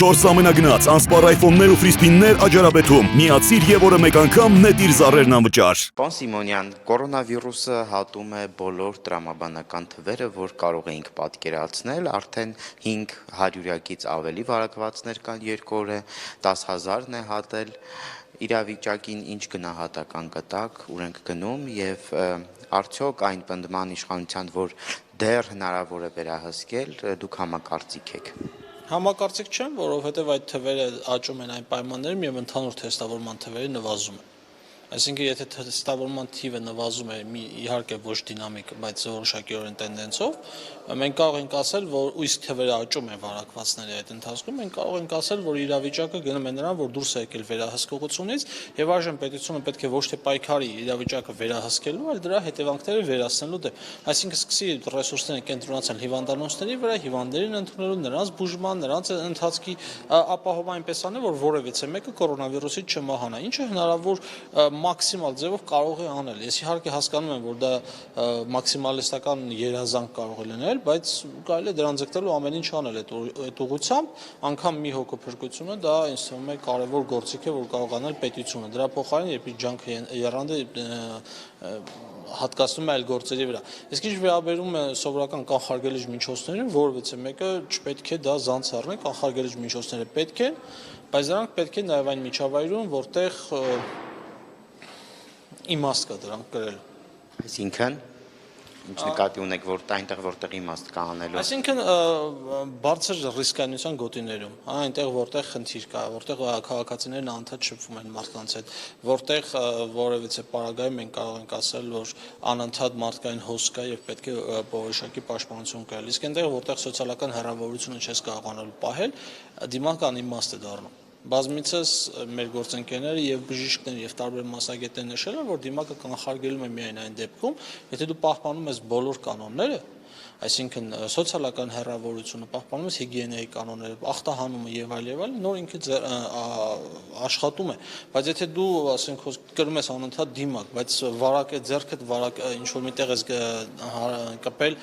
4 ամենագնաց անսպառ iPhone-ներ ու ֆրիսպիններ Աջարաբեթում։ Միացիր եւ օրը մեկ անգամ նետիր զառերն անվճար։ Պարոն Սիմոնյան, կորոնավիրուսը հատում է բոլոր տրամաբանական թվերը, որ կարող էինք պատկերացնել, արդեն 500-ից ավելի վարակվածներ կան 2 օրը, 10,000-ն է հատել, իրավիճակին ինչ գնահատական կտակ, ուր ենք գնում եւ արդյոք այն պնդման իշխանության, որ դեռ հնարավոր է վերահսկել, դուք համակարծիք եք։ Համակարծիք չեմ, որովհետև այդ թվերը աճում են այն պայմաններում եւ ընդհանուր թեստավորման թվերը նվազում են։ Այսինքն, եթե թեստավորման թիվը նվազում է, իհարկե ոչ դինամիկ, բայց որոշակիորեն տենդենսով, մենք կարող ենք ասել, որ իսկ թվերը աճում են վարակվածների այդ ընթացքում, մենք կարող ենք ասել, որ իրավիճակը գնում է նրան, որ դուրս է եկել վերահսկողությունից եւ այժմ պետությունը պետք է ոչ թե պայքարի իրավիճակը վերահսկելու, այլ դրա հետևանքները վերացնելու դեմ։ Այսինքն, սկսի ռեսուրսները կենտրոնացնել հիվանդանոցների վրա, հիվանդներին ընդունելու, նրանց բուժման, նրանց ընթացքի ապահովում այնպես անել, որ որևիցե մեկը կորոնավիրուսից չմահանա, ինչը հնարավոր մաքսիմալ ձևով կարող է անել։ Ես իհարկե հասկանում եմ, որ դա մաքսիմալիստական երազանք կարող է լինել, բայց կարելի է դրան ձգտելու ամեն ինչ անել այդ ուղղությամբ, անգամ մի հոգեփրկությունը դա ինձ թվում է կարևոր գործիք է, որ կարող անել պետությունը։ Դրա փոխարեն, երբ ջանքը եռանդը հատկացնում է այլ գործերի վրա։ Իսկ ինչ վերաբերում է սովորական կանխարգելիչ միջոցներին, որևիցե մեկը չպետք է դա զանց առնի, կանխարգելիչ միջոցները պետք են, բայց դրանք պետք է նաև այն միջավայրում, որտեղ իմաստ կա դրանք կրել։ Այսինքն ինչ նկատի ունեք, որ այնտեղ որտեղ իմաստ կա անելու։ Այսինքն բարձր ռիսկայնության գոտիներում, այնտեղ որտեղ խնդիր կա, որտեղ քաղաքացիներն անդադ շփվում են մարդկանց հետ, որտեղ որևիցե պարագայում մենք կարող ենք ասել, որ անընդհատ մարդկային հոսք կա եւ պետք է որոշակի պաշտպանություն կայել։ Իսկ այնտեղ որտեղ սոցիալական հեռավորությունը չես կարողանալու պահել, դիմակը անիմաստ է դառնում։ Բազմիցս մեր գործընկերները եւ բժիշկներ եւ տարբեր մասնագետներ նշել են, որ դիմակը կանխարգելում է միայն այն դեպքում, եթե դու պահպանում ես բոլոր կանոնները, այսինքն սոցիալական հեռավորությունը, պահպանում ես հիգիենայի կանոնները, ախտահանումը եւ այլ, նոր ինքը աշխատում է, բայց եթե դու, ասենք, կրում ես անընդհատ դիմակ, բայց վարակ է ձեռքդ, վարակ ինչ որ միտեղ ես կպել,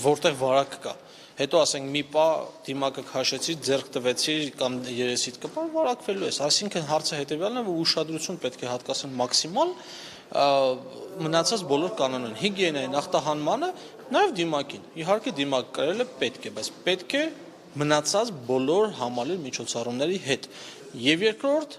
որտեղ վարակ կա։ Հետո ասենք մի պա դիմակը քաշեցի, ձեռք տվեցի կամ երեսիդ կպար, վարակվելու ես։ Այսինքն հարցը հետեւյալն է, որ ուշադրություն պետք է հատկացնել մաքսիմալ մնացած բոլոր կանոններին, հիգիենային, ախտահանմանը, նաև դիմակին։ Իհարկե դիմակ կրելը պետք է, բայց պետք է մնացած բոլոր համալիր միջոցառումների հետ։ Եվ երկրորդ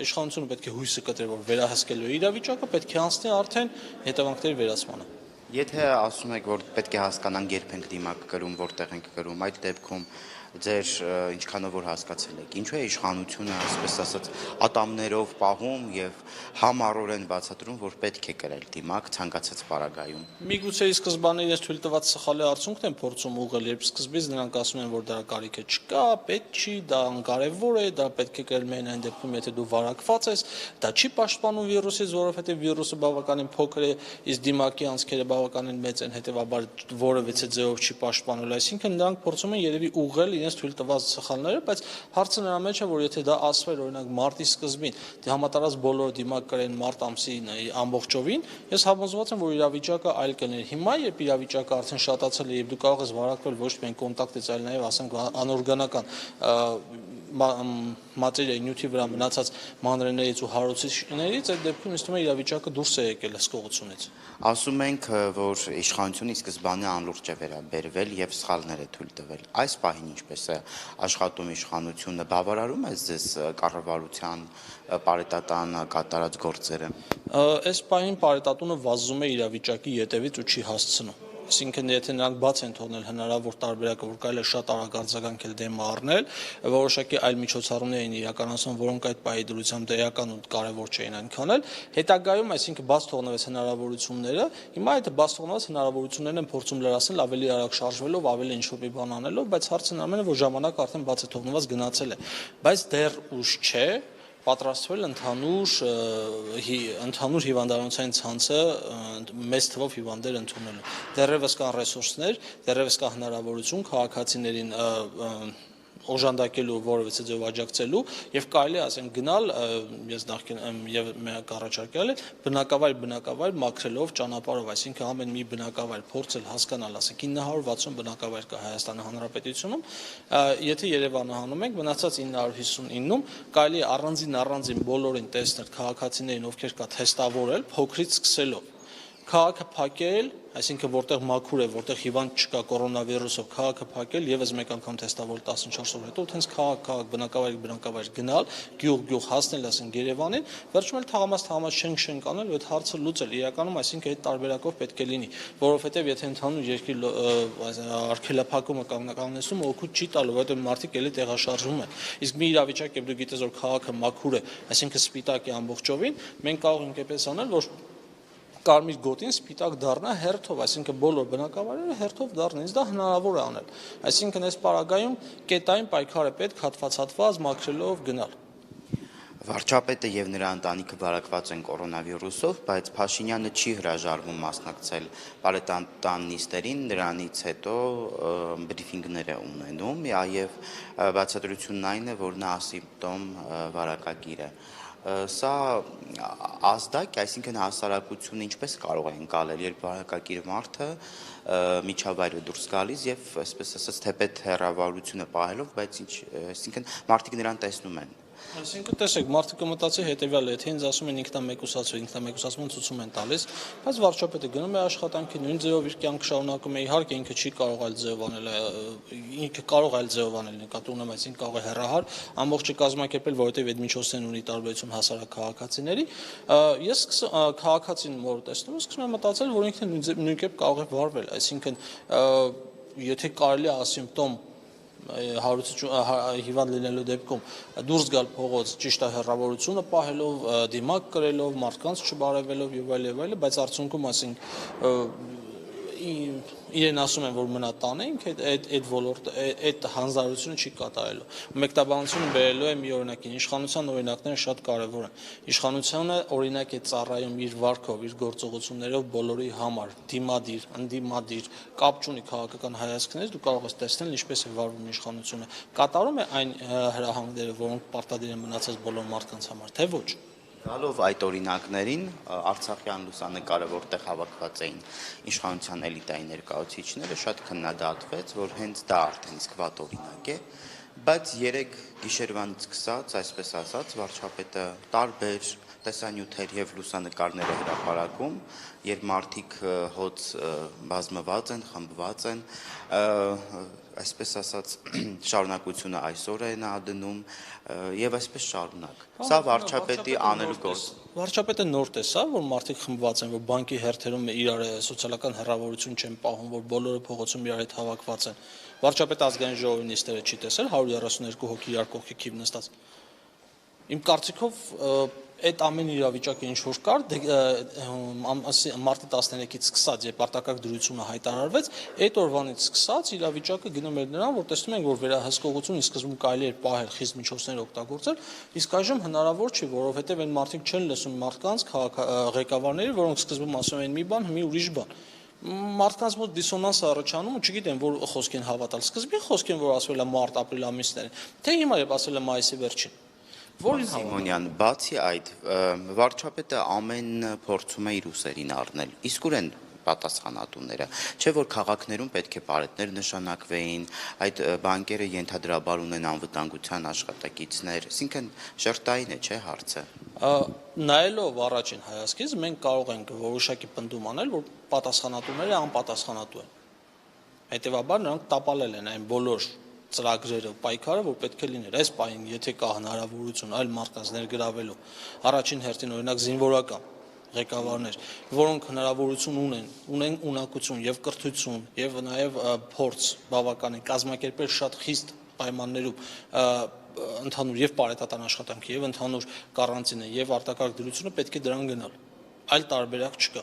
իշխանությունը պետք է հույսը կտրի, որ վերահսկելու իրավիճակը պետք է անցնի արդեն հետևանքների վերացմանը։ Եթե ասում եք, որ պետք է հասկանանք երբ ենք դիմակ կրում, որտեղ ենք կրում, այդ դեպքում ձեր ինչքանով որ հասկացել եք, ինչու է իշխանությունը, այսպես ասած, ատամներով պահում եւ համառորեն բացատրում, որ պետք է կրել դիմակ ցանկացած պարագայում։ Միգուցե ի սկզբանե իրենց թույլ տված սխալի արդյունքն են փորձում ուղղել, երբ սկզբից նրանք ասում են, որ դրա կարիքը չկա, պետք չի, դա անկարևոր է, դա պետք է կրել միայն այն դեպքում, եթե դու վարակված ես, դա չի պաշտպանում վիրուսից, որովհետեւ վիրուսը բավականին փոքր է, իսկ դիմակի անցքերը բավականին մեծ են, հետեւաբար որևիցե ձևով չի պաշտպանելու, այսինքն նրանք փորձում են երևի ուղղել իրենց թույլ տված սխալները, բայց հարցը նրա մեջ է, որ եթե դա ասվեր օրինակ մարտի սկզբին, համատարած բոլորը դիմակ կրեն մարտ ամսին ամբողջովին, ես համոզված եմ, որ իրավիճակը այլ կներ։ Հիմա, երբ իրավիճակը արդեն շատացել է եւ դու կարող ես վարակվել ոչ միայն կոնտակտից, այլ նաեւ ասենք անօրգանական մատերիայի նյութի վրա մնացած մանրէներից ու հարուցիչներից, այդ դեպքում ինձ թվում է իրավիճակը դուրս է եկել հսկողությունից։ Ասում ենք, որ իշխանությունը ի սկզբանե անլուրջ է վերաբերվել եւ սխալներ է թույլ տվել։ Այս պահին ինչպես է աշխատում իշխանությունը, բավարարում է ձեզ կառավարության պարետատան կատարած գործերը։ Այս պահին պարետատունը վազում է իրավիճակի ետևից ու չի հասցնում։ Այսինքն, եթե նրանք բաց են թողնել հնարավոր տարբերակը, որ կարելի է շատ արագ արձագանքել դեմը առնել, որոշակի այլ միջոցառումներ էին իրականացնում, որոնք այդ պահի դրությամբ դրական ու կարևոր չէին այնքան էլ, հետագայում, այսինքն բաց թողնվեց հնարավորությունները, հիմա այդ բաց թողնված հնարավորություններն են փորձում լրացնել ավելի արագ շարժվելով, ավելի ինչ-որ մի բան անելով, բայց հարցը նրան է, որ ժամանակը արդեն բաց է թողնված գնացել է, բայց դեռ ուշ չէ պատրաստվել ընդհանուր հիվանդանոցային ցանցը մեծ թվով հիվանդներ ընդունելու։ Դեռևս կան ռեսուրսներ, դեռևս կա հնարավորություն քաղաքացիներին օժանդակելու որևէ ձև աջակցելու եւ կարելի է ասենք գնալ ես նախքին եւ մեկ առաջարկել է բնակավայր մաքրելով ճանապարհով, այսինքն ամեն մի բնակավայր փորձել հասկանալ, ասենք 960 բնակավայր կա Հայաստանի Հանրապետությունում, եթե Երևանը հանում ենք, մնացած 959-ում կարելի է առանձին բոլորին տեսնել քաղաքացիներին, ովքեր կա թեստավորել, փոքրից սկսելով քաղաքը փակել, այսինքն որտեղ մաքուր է, որտեղ հիվանդ չկա կորոնավիրուսով, քաղաքը փակել, եւս մեկ անգամ թեստավորել 14 օր հետո, հենց քաղաք բնակավայր գնալ, գյուղ հասնել, ասենք Երևանին, վերջում էլ թաղամաս չենք անել, այդ հարցը լուծել, իրականում, այսինքն այդ տարբերակով պետք է լինի, որովհետեւ եթե ընդհանուր երկրի արգելափակումը կանգնեցում, օգուտ չի տալու, որովհետեւ մարդիկ էլի տեղաշարժվում են։ Իսկ մի իրավիճակ է, դու գիտես, որ քաղաքը մաքուր է, այսինքն սպիտակ է ամբողջովին, մենք կարող ենք այդպես անել, որ կարմիր գոտին սպիտակ դառնա հերթով, այսինքն բոլոր բնակավայրերը հերթով դառնան, դա հնարավոր է անել։ Այսինքն այս պարագայում կետային պայքար է պետք հատված մաքրելով գնալ։ Վարչապետը եւ նրա ընտանիքը վարակված են կորոնավիրուսով, բայց Փաշինյանը չի հրաժարվում մասնակցել պարետանտան նիստերին, նրանից հետո բրիֆինգներ է ունենում, եւ բացատրությունն այն է, որ նա ասիմպտոմ վարակագիր է։ Սա ազդակ, այսինքն հասարակությունը ինչպես կարող է ընկալել, երբ վարակագիր մարդը միջավայրը դուրս գալիս եւ այսպես ասած թեպետ հեռավարությունը պահելով, բայց այսինքն մարդիկ նրան տեսնում են։ Այսինքն տեսեք, մարդը կմտածի հետեւյալը, եթե ինձ ասում են ինքնամեկուսացում ցուցում են տալիս, բայց վարչապետը գնում է աշխատանքի, նույն ձևով իր կյանքը շարունակում է, իհարկե ինքը չի կարող այլ ձևով անել, ինքը կարող այլ ձևով անել, նկատի ունեմ, այսինքն կարող է հեռահար, ամբողջը կազմակերպել, որովհետեւ այդ միջոցներն ունի տարբերություն հասարակ քաղաքացիների։ Ես քաղաքացին մոր տեսնում եմ, սկսում եմ մտածել, որ ինքը նույն կերպ կարող է վարվել, այսինքն եթե կարելի է ասիմպտոմ հիվանդ լինելու դեպքում դուրս գալ փողոց ճիշտ հեռավորությունը պահելով, դիմակ կրելով, մարդկանց չբարևելով եւ այլ, բայց արդյունքում ասենք իրեն ասում են, որ մնա տանը, ինքը այդ հանձնարարությունը չի կատարելու։ Մեկտաբանությունը բերելու է մի օրինակին, իշխանության օրինակները շատ կարևոր են։ Իշխանությունը օրինակ է ծառայում իր վարքով, իր գործողություններով բոլորի համար, դիմադիր, ընդդիմադիր, կապ չունի քաղաքական հայացքներից, դու կարող ես տեսնել ինչպես է վարվում իշխանությունը։ Կատարում է այն հրահանգները, որոնք պարտադիր են մնացած բոլոր մարդկանց համար, թե ոչ։ Գալով այդ օրինակներին, Արցախյան լուսանկարը, որտեղ հավաքված էին իշխանության էլիտայի ներկայացուցիչները, շատ քննադատվեց, որ հենց դա արդեն իսկ վատ օրինակ է, բայց երեք գիշերվանից սկսած, այսպես ասած, վարչապետը տարբեր տեսանյութեր եւ լուսանկարներ է հրապարակում, երբ մարդիկ հոց բազմված են, խմբված են, այսպես ասած, շարունակությունը այսօր է նա դնում եւ այսպես շարունակ։ Սա վարչապետի անելու գործ։ Վարչապետը նոր տեսավ, որ մարդիկ խմբված են, որ բանկի հերթերում իրար սոցիալական հեռավորություն չեն պահում, որ բոլորը փողոցում իրար հետ հավաքված են։ Վարչապետը ազգային ժողովի նիստերը չի տեսել, 132 հոգի իրար կողքի քիվ նստած։ Իմ կարծիքով այդ ամեն իրավիճակը ինչ որ կար, մարտի 13-ից սկսած, երբ արտակարգ դրությունը հայտարարվեց, այդ օրվանից սկսած իրավիճակը գնում էր նրան, որ տեսնում ենք, որ վերահսկողությունը սկզբում կարելի էր պահել, խիստ միջոցներ օգտագործել, իսկ այժմ հնարավոր չի, որովհետև այն մարդիկ չեն լսում մարդկանց, ղեկավարների, որոնք սկզբում ասում են մի բան, հիմա ուրիշ բան։ Մարդկանց մոտ դիսոնանս առաջանում ու չգիտեն, որ խոսք են հավատալ։ Սկզբին խոսք են, որ ասվել է մարտ-ապրիլ ամիսներին, թե հիմա երբ ասել է մայիսի վերջին։ Սիմոնյան, բացի այդ, վարչապետը ամեն փորձում է իր ուսերին առնել, իսկ ուր են պատասխանատուները, չէ որ քաղաքներում պետք է պարետներ նշանակվեին, այդ բանկերը ենթադրաբար ունեն անվտանգության աշխատակիցներ, այսինքն շերտային է, չէ հարցը։ Նայելով առաջին հայացքից մենք կարող ենք որոշակի պնդում անել, որ պատասխանատուները անպատասխանատու են։ Հետևաբար նրանք տապալել են այն բոլոր ծրագրերը, պայքարը, որ պետք է լիներ։ Այս պահին, եթե կա հնարավորություն այլ մարդկանց ներգրավելու, առաջին հերթին օրինակ զինվորական ղեկավարներ, որոնք հնարավորություն ունեն ունակություն եւ կրթություն եւ նաեւ փորձ բավականին կազմակերպել շատ խիստ պայմաններում ընդհանուր եւ պարետատան աշխատանքի եւ ընդհանուր կարանտինը եւ արտակարգ դրությունը պետք է դրան գնալ։ Այլ տարբերակ չկա։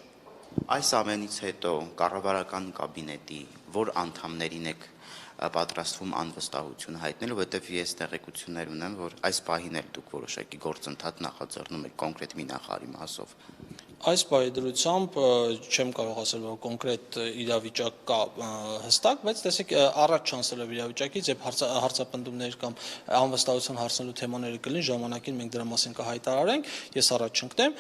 Այս ամենից հետո կառավարական կաբինետի որ անդամներին եք պատրաստվում անվստահություն հայտնել, որովհետև ես տեղեկություններ ունեմ, որ այս պահին էլ դուք որոշակի գործընթաց նախաձեռնում եք կոնկրետ մի նախարարի մասով։ Այս բայի դրությամբ չեմ կարող ասել, որ կոնկրետ իրավիճակ կա հստակ, բայց տեսեք առաջ չանցելով իրավիճակից եւ հարցապնդումներ կամ անվստահության հարցնելու թեմաները կլին, ժամանակին մենք դրա մասին կհայտարարենք, ես առաջ չընկնեմ,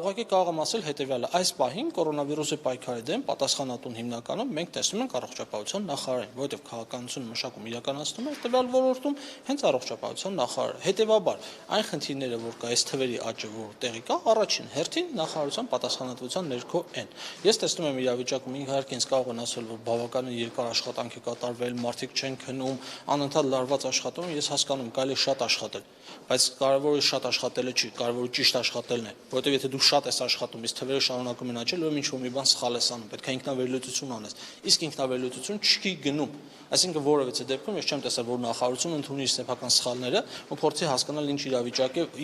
ուղղակի կարող եմ ասել հետեւյալը, այս պահին կորոնավիրուսի պայքարի դեմ պատասխանատուն հիմնականում մենք տեսնում ենք առողջապահության նախարարին, որովհետեւ քաղաքականություն մշակում իրականացնում է տվյալ ոլորտում հենց առողջապահության նախարարը։ Հետեւաբար, այն խնդիրները, որ կա, այս թվերի աճը, որ տեղի կա, առաջին հերթին նախարարության պատասխանատվության ներքո են։ Ես տեսնում եմ իրավիճակում իհարկե ինձ կարող են ասել, որ բավականին երկար աշխատանք է կատարվել, մարդիկ չեն քնում, անընդհատ լարված աշխատում, ես հասկանում, կարելի է շատ աշխատել, բայց կարևորը շատ աշխատելը չի, կարևորը ճիշտ աշխատելն է, որովհետև եթե դու շատ ես աշխատում, իսկ թվերը շարունակում են աճել, ուրեմն ինչ-որ մի բան սխալ ես անում, պետք է ինքնավերլուծություն անես։ Իսկ ինքնավերլուծություն չի գնում։ Այսինքն որևէ դեպքում ես չեմ տեսել, որ նախարարությունը ընդունի իր սեփական սխալները ու փորձի հասկանալ ինչ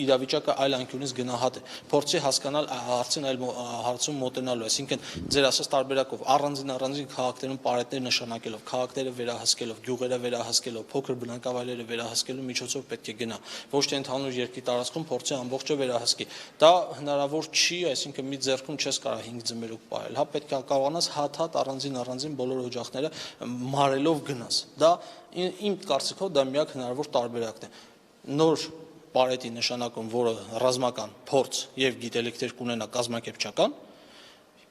իրավիճակը այլ անկյունից գնահատ է, փորձի հասկանալ հարցին այլ հարցում մոտենալու, այսինքն ձեր ասած տարբերակով առանձին քաղաքներում պարետներ նշանակելով, քաղաքները վերահսկելով, գյուղերը վերահսկելով, փոքր բնակավայրերը վերահսկելու միջոցով պետք է գնա, ոչ թե ընդհանուր երկրի տարածքում փորձի ամբողջը վերահսկի։ Դա հնարավոր չի, այսինքն մի ձեռքում չես կարող 5 ձմերուկ պահել, հա պետք է կարողանաս հատ առանձին բոլոր օջախները մարելով գնաս։ Դա իմ կարծիքով դա միակ հնարավոր տարբերակն է։ Նոր պարետի նշանակում, որը ռազմական փորձ եւ գիտելիքներ կունենա կազմակերպչական,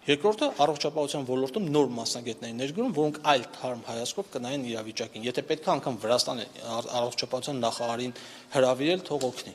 երկրորդը առողջապահության ոլորտում նոր մասնագետների ներգրում, որոնք այլ թարմ հայացքով կնայեն իրավիճակին։ Եթե պետք է անգամ Վրաստանի առողջապահության նախարարին հրավիրել, թող օգնի։